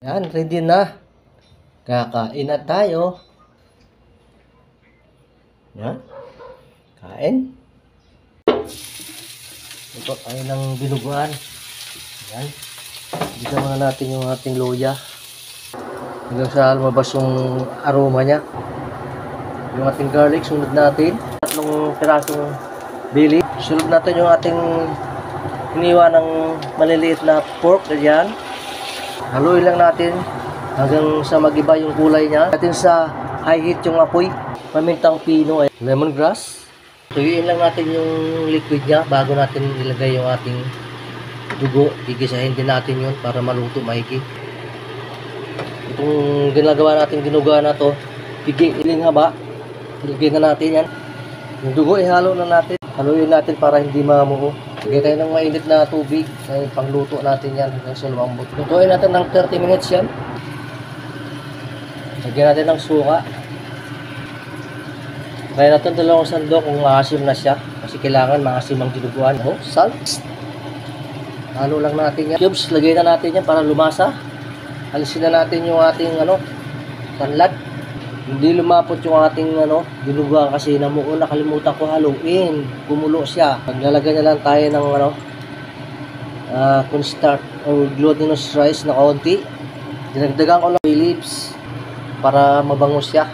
Yan, ready na. Kakain na tayo. Yan. Kain. Ito tayo ng binuguan. Yan. Bigyan muna natin yung ating luya. Hanggang sa lumabas yung aroma niya. Yung ating garlic, sunod natin. Tatlong pirasong bili. Sunod natin yung ating iniwan ng maliliit na pork. Ganyan. Haluin lang natin hanggang sa magiba yung kulay niya. Natin sa high heat yung apoy. Pamintang pino, lemongrass. Tuyuin lang natin yung liquid niya bago natin ilagay yung ating dugo. Gigisahin din natin yun para maluto maigi. Itong ginagawa natin ginuga na to, iling haba. Ilagay na natin yan. Yung dugo ihalo na natin. Haluin natin para hindi mamuho. Lagay tayo ng mainit na tubig. Ay, pangluto natin yan hanggang sa lumambot. Lutuin natin ng 30 minutes yan. Lagyan natin ng suka. Try natin dalawang sandok kung maasim na siya. Kasi kailangan maasim ang dinuguan. Oh, salt. Halo lang natin yan. Cubes, lagay na natin yan para lumasa. Alisin na natin yung ating tanlad. Hindi lumapot yung ating dinuguan kasi namuo, nakalimutan ko haluin. Gumulo siya. Maglalagay na lang tayo ng cornstarch or glutinous rice na kaunti. Dinagdagan ko lang bay leaves para mabango siya.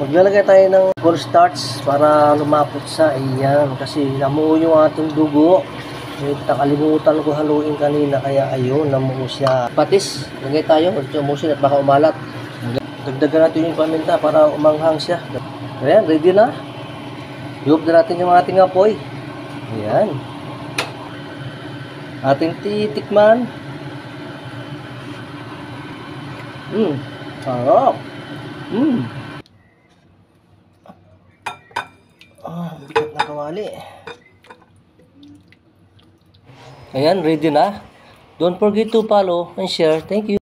Maglalagay tayo ng cornstarch para lumapot siya. Ayan, kasi namuo yung ating dugo. Nakalimutan ko haluin kanina kaya ayun, namuo siya. Patis, lagay tayo, umusin at baka umalat. Dagdagan natin yung paminta para umanghang siya. Ayan, ready na. Iup na natin yung ating apoy. Ayan. Ating titikman. Sarap. Bigat na kawali. Ayan, ready na. Don't forget to follow and share. Thank you.